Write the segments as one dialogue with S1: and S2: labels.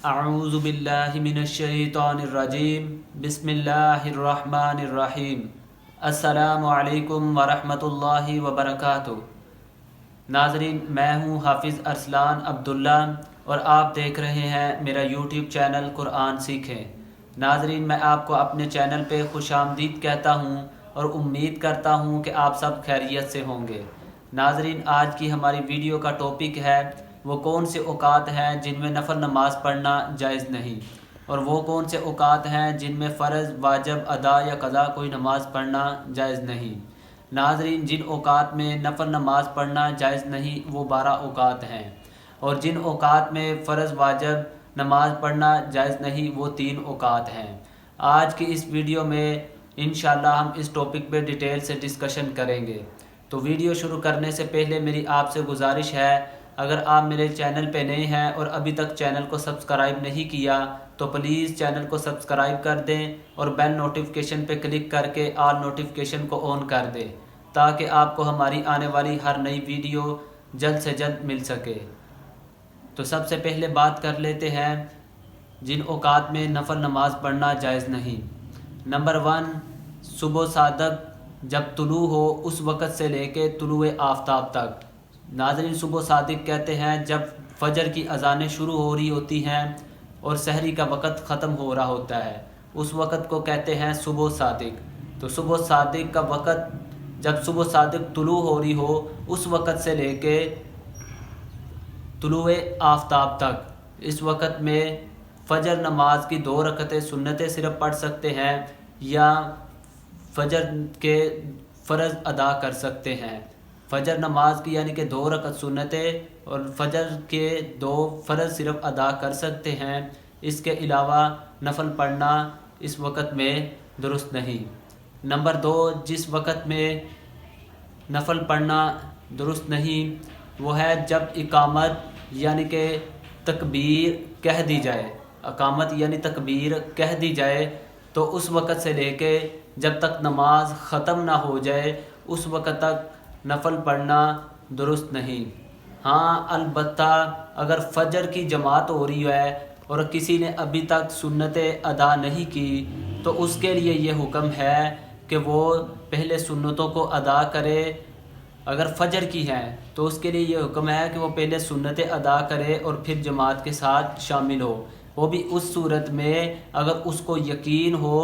S1: اعوذ باللہ من الشیطان الرجیم بسم اللہ الرحمن الرحیم السلام علیکم ورحمۃ اللہ وبرکاتہ۔ ناظرین، میں ہوں حافظ ارسلان عبداللہ اور آپ دیکھ رہے ہیں میرا یوٹیوب چینل قرآن سیکھیں۔ ناظرین، میں آپ کو اپنے چینل پہ خوش آمدید کہتا ہوں اور امید کرتا ہوں کہ آپ سب خیریت سے ہوں گے۔ ناظرین، آج کی ہماری ویڈیو کا ٹاپک ہے وہ کون سے اوقات ہیں جن میں نفل نماز پڑھنا جائز نہیں، اور وہ کون سے اوقات ہیں جن میں فرض، واجب، ادا یا قضا کوئی نماز پڑھنا جائز نہیں۔ ناظرین، جن اوقات میں نفل نماز پڑھنا جائز نہیں وہ 12 اوقات ہیں، اور جن اوقات میں فرض واجب نماز پڑھنا جائز نہیں وہ 3 اوقات ہیں۔ آج کی اس ویڈیو میں انشاءاللہ ہم اس ٹاپک پہ ڈیٹیل سے ڈسکشن کریں گے۔ تو ویڈیو شروع کرنے سے پہلے میری آپ سے گزارش ہے، اگر آپ میرے چینل پہ نئے ہیں اور ابھی تک چینل کو سبسکرائب نہیں کیا تو پلیز چینل کو سبسکرائب کر دیں اور بیل نوٹیفیکیشن پہ کلک کر کے آل نوٹیفیکیشن کو آن کر دیں تاکہ آپ کو ہماری آنے والی ہر نئی ویڈیو جلد سے جلد مل سکے۔ تو سب سے پہلے بات کر لیتے ہیں جن اوقات میں نفل نماز پڑھنا جائز نہیں۔ نمبر 1، صبح صادق جب طلوع ہو اس وقت سے لے کے طلوع آفتاب تک۔ ناظرین، صبح صادق کہتے ہیں جب فجر کی اذانیں شروع ہو رہی ہوتی ہیں اور سحری کا وقت ختم ہو رہا ہوتا ہے، اس وقت کو کہتے ہیں صبح صادق۔ تو صبح صادق کا وقت جب صبح صادق طلوع ہو رہی ہو اس وقت سے لے کے طلوع آفتاب تک، اس وقت میں فجر نماز کی 2 رکعتیں سنتیں صرف پڑھ سکتے ہیں یا فجر کے فرض ادا کر سکتے ہیں۔ فجر نماز کی یعنی کہ 2 رکعت سنتیں اور فجر کے 2 فرض صرف ادا کر سکتے ہیں، اس کے علاوہ نفل پڑھنا اس وقت میں درست نہیں۔ نمبر 2، جس وقت میں نفل پڑھنا درست نہیں وہ ہے جب اقامت یعنی کہ تکبیر کہہ دی جائے۔ اقامت یعنی تکبیر کہہ دی جائے تو اس وقت سے لے کے جب تک نماز ختم نہ ہو جائے اس وقت تک نفل پڑھنا درست نہیں۔ ہاں، البتہ اگر فجر کی جماعت ہو رہی ہے اور کسی نے ابھی تک سنتیں ادا نہیں کی تو اس کے لیے یہ حکم ہے کہ وہ پہلے سنتوں کو ادا کرے۔ اگر فجر کی ہے تو اس کے لیے یہ حکم ہے کہ وہ پہلے سنتیں ادا کرے اور پھر جماعت کے ساتھ شامل ہو، وہ بھی اس صورت میں اگر اس کو یقین ہو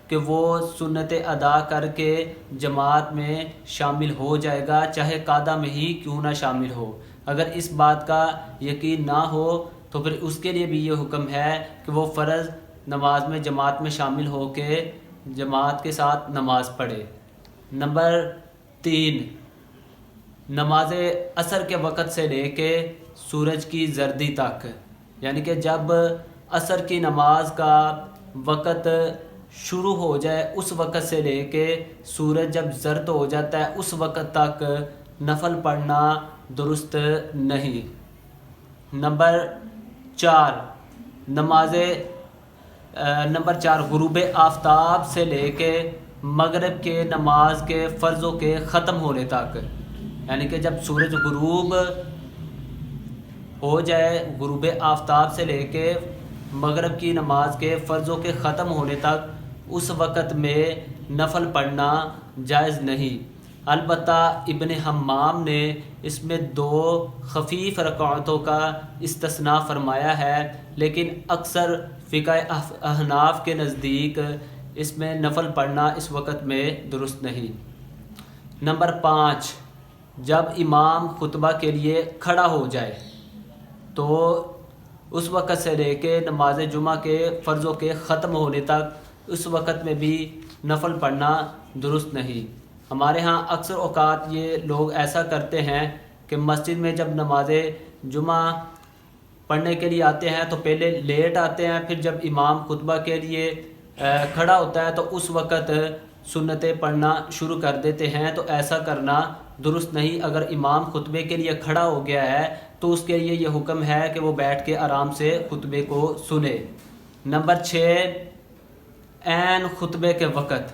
S1: کہ وہ سنتیں ادا کر کے جماعت میں شامل ہو جائے گا، چاہے قعدہ میں ہی کیوں نہ شامل ہو۔ اگر اس بات کا یقین نہ ہو تو پھر اس کے لیے بھی یہ حکم ہے کہ وہ فرض نماز میں جماعت میں شامل ہو کے جماعت کے ساتھ نماز پڑھے۔ نمبر 3، نماز عصر کے وقت سے لے کے سورج کی زردی تک، یعنی کہ جب عصر کی نماز کا وقت شروع ہو جائے اس وقت سے لے کے سورج جب زرد ہو جاتا ہے اس وقت تک نفل پڑھنا درست نہیں۔ نمبر 4، غروب آفتاب سے لے کے مغرب کے نماز کے فرضوں کے ختم ہونے تک، یعنی کہ جب سورج غروب ہو جائے، غروب آفتاب سے لے کے مغرب کی نماز کے فرضوں کے ختم ہونے تک اس وقت میں نفل پڑھنا جائز نہیں۔ البتہ ابن حمام نے اس میں 2 خفیف رکعتوں کا استثناء فرمایا ہے، لیکن اکثر فقہ احناف کے نزدیک اس میں نفل پڑھنا اس وقت میں درست نہیں۔ نمبر 5، جب امام خطبہ کے لیے کھڑا ہو جائے تو اس وقت سے لے کے نماز جمعہ کے فرضوں کے ختم ہونے تک اس وقت میں بھی نفل پڑھنا درست نہیں۔ ہمارے ہاں اکثر اوقات یہ لوگ ایسا کرتے ہیں کہ مسجد میں جب نماز جمعہ پڑھنے کے لیے آتے ہیں تو پہلے لیٹ آتے ہیں، پھر جب امام خطبہ کے لیے کھڑا ہوتا ہے تو اس وقت سنتیں پڑھنا شروع کر دیتے ہیں، تو ایسا کرنا درست نہیں۔ اگر امام خطبے کے لیے کھڑا ہو گیا ہے تو اس کے لیے یہ حکم ہے کہ وہ بیٹھ کے آرام سے خطبے کو سنے۔ نمبر 6، عین خطبے کے وقت،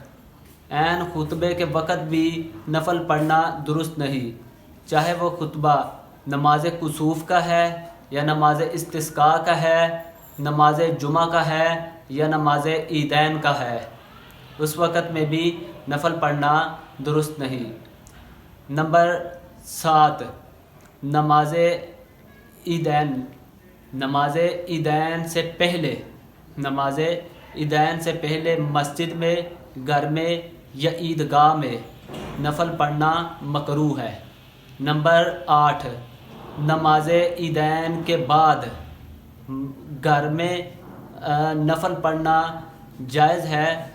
S1: عین خطبے کے وقت بھی نفل پڑھنا درست نہیں، چاہے وہ خطبہ نماز کسوف کا ہے یا نماز استسقاء کا ہے نماز جمعہ کا ہے یا نماز عیدین کا ہے، اس وقت میں بھی نفل پڑھنا درست نہیں۔ نمبر 7، نماز عیدین۔ نماز عیدین سے پہلے مسجد میں، گھر میں یا عیدگاہ میں نفل پڑھنا مکروہ ہے۔ نمبر 8، نماز عیدین کے بعد گھر میں نفل پڑھنا جائز ہے،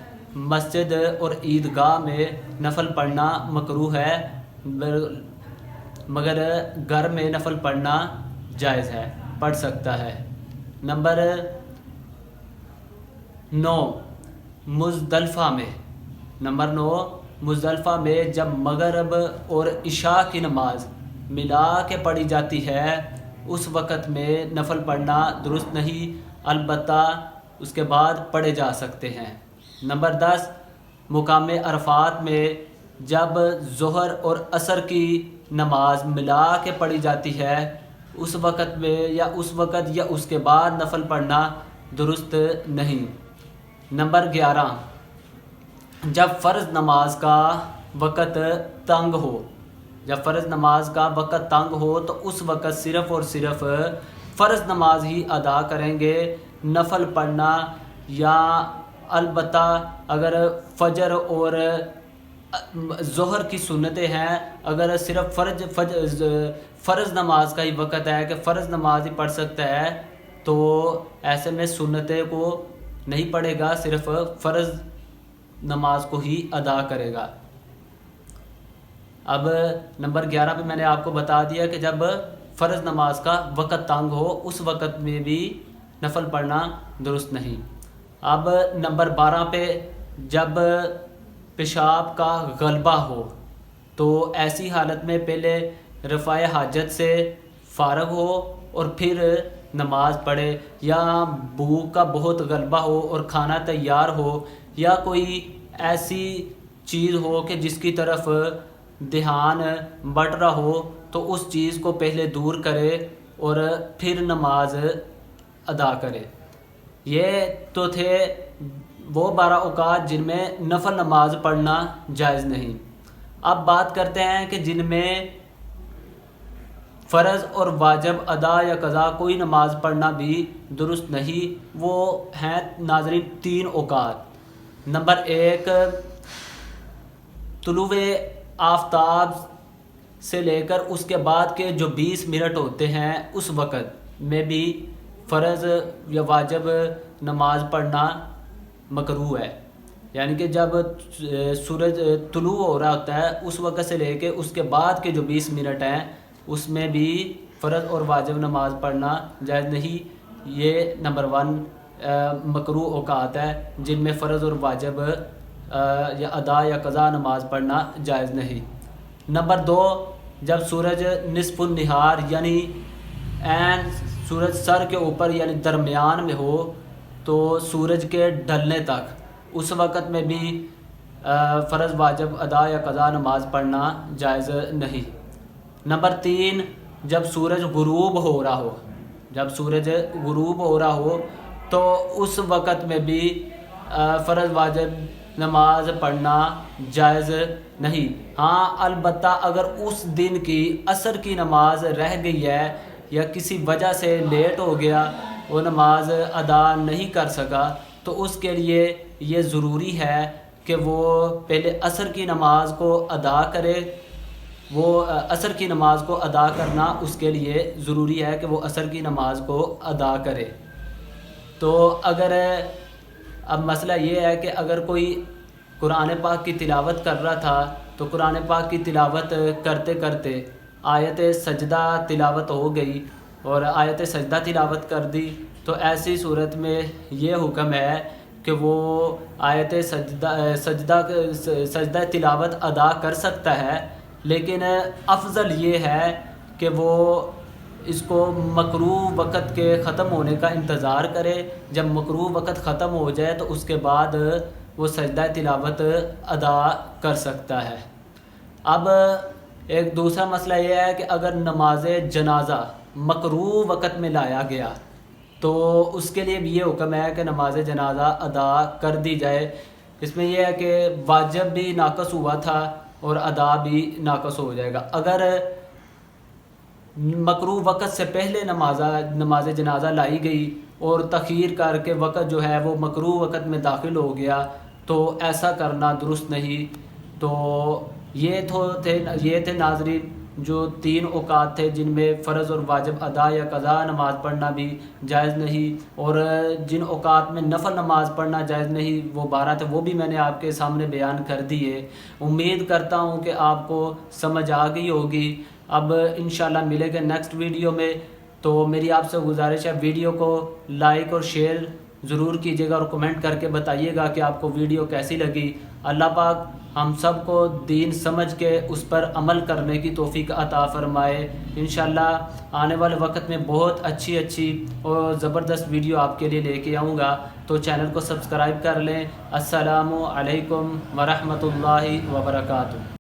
S1: مسجد اور عیدگاہ میں نفل پڑھنا مکروہ ہے، مگر گھر میں نفل پڑھنا جائز ہے، پڑھ سکتا ہے۔ نمبر 9، مزدلفہ میں۔ نمبر 9، مزدلفہ میں جب مغرب اور عشاء کی نماز ملا کے پڑھی جاتی ہے اس وقت میں نفل پڑھنا درست نہیں، البتہ اس کے بعد پڑھے جا سکتے ہیں۔ نمبر 10، مقام عرفات میں جب ظہر اور عصر کی نماز ملا کے پڑھی جاتی ہے اس وقت میں یا اس کے بعد نفل پڑھنا درست نہیں۔ نمبر 11، جب فرض نماز کا وقت تنگ ہو تو اس وقت صرف اور صرف فرض نماز ہی ادا کریں گے، نفل پڑھنا یا البتہ اگر فجر اور ظہر کی سنتیں ہیں، اگر صرف فرض نماز کا ہی وقت ہے کہ فرض نماز ہی پڑھ سکتا ہے تو ایسے میں سنتیں کو نہیں پڑھے گا، صرف فرض نماز کو ہی ادا کرے گا۔ اب نمبر 11 پہ میں نے آپ کو بتا دیا کہ جب فرض نماز کا وقت تنگ ہو اس وقت میں بھی نفل پڑھنا درست نہیں۔ اب نمبر 12 پہ جب پیشاب کا غلبہ ہو تو ایسی حالت میں پہلے رفع حاجت سے فارغ ہو اور پھر نماز پڑھے، یا بھوک کا بہت غلبہ ہو اور کھانا تیار ہو یا کوئی ایسی چیز ہو کہ جس کی طرف دھیان بڑھ رہا ہو تو اس چیز کو پہلے دور کرے اور پھر نماز ادا کرے۔ یہ تو تھے وہ 12 اوقات جن میں نفل نماز پڑھنا جائز نہیں۔ اب بات کرتے ہیں کہ جن میں فرض اور واجب ادا یا قضا کوئی نماز پڑھنا بھی درست نہیں، وہ ہیں ناظرین 3 اوقات۔ نمبر 1، طلوع آفتاب سے لے کر اس کے بعد کے جو 20 منٹ ہوتے ہیں اس وقت میں بھی فرض یا واجب نماز پڑھنا مکروہ ہے، یعنی کہ جب سورج طلوع ہو رہا ہوتا ہے اس وقت سے لے کے اس کے بعد کے جو 20 منٹ ہیں اس میں بھی فرض اور واجب نماز پڑھنا جائز نہیں۔ یہ نمبر 1 مکروہ اوقات ہے جن میں فرض اور واجب یا ادا یا قضا نماز پڑھنا جائز نہیں۔ نمبر 2، جب سورج نصف النہار یعنی عین سورج سر کے اوپر یعنی درمیان میں ہو تو سورج کے ڈھلنے تک، اس وقت میں بھی فرض واجب ادا یا قضا نماز پڑھنا جائز نہیں۔ نمبر 3، جب سورج غروب ہو رہا ہو تو اس وقت میں بھی فرض واجب نماز پڑھنا جائز نہیں۔ ہاں البتہ اگر اس دن کی عصر کی نماز رہ گئی ہے یا کسی وجہ سے لیٹ ہو گیا، وہ نماز ادا نہیں کر سکا تو اس کے لیے یہ ضروری ہے کہ وہ پہلے عصر کی نماز کو ادا کرے۔ وہ عصر کی نماز کو ادا کرنا اس کے لیے ضروری ہے کہ وہ عصر کی نماز کو ادا کرے۔ تو اگر اب مسئلہ یہ ہے کہ اگر کوئی قرآن پاک کی تلاوت کر رہا تھا تو قرآن پاک کی تلاوت کرتے کرتے آیت سجدہ تلاوت ہو گئی اور آیت سجدہ تلاوت کر دی، تو ایسی صورت میں یہ حکم ہے کہ وہ آیت سجدہ تلاوت ادا کر سکتا ہے، لیکن افضل یہ ہے کہ وہ اس کو مکروہ وقت کے ختم ہونے کا انتظار کرے۔ جب مکروہ وقت ختم ہو جائے تو اس کے بعد وہ سجدہ تلاوت ادا کر سکتا ہے۔ اب ایک دوسرا مسئلہ یہ ہے کہ اگر نماز جنازہ مکروہ وقت میں لایا گیا تو اس کے لیے بھی یہ حکم ہے کہ نماز جنازہ ادا کر دی جائے۔ اس میں یہ ہے کہ واجب بھی ناقص ہوا تھا اور ادا بھی ناقص ہو جائے گا۔ اگر مکروہ وقت سے پہلے نماز جنازہ لائی گئی اور تاخیر کر کے وقت جو ہے وہ مکروہ وقت میں داخل ہو گیا تو ایسا کرنا درست نہیں۔ تو یہ تھے ناظرین جو 3 اوقات تھے جن میں فرض اور واجب ادا یا قضا نماز پڑھنا بھی جائز نہیں، اور جن اوقات میں نفل نماز پڑھنا جائز نہیں وہ 12 تھے، وہ بھی میں نے آپ کے سامنے بیان کر دیے۔ امید کرتا ہوں کہ آپ کو سمجھ آ گئی ہوگی۔ اب انشاءاللہ ملے گا نیکسٹ ویڈیو میں۔ تو میری آپ سے گزارش ہے ویڈیو کو لائک اور شیئر ضرور کیجیے گا اور کمنٹ کر کے بتائیے گا کہ آپ کو ویڈیو کیسی لگی۔ اللہ پاک ہم سب کو دین سمجھ کے اس پر عمل کرنے کی توفیق عطا فرمائے۔ انشاءاللہ آنے والے وقت میں بہت اچھی اور زبردست ویڈیو آپ کے لیے لے کے آؤں گا، تو چینل کو سبسکرائب کر لیں۔ السلام علیکم ورحمۃ اللہ وبرکاتہ۔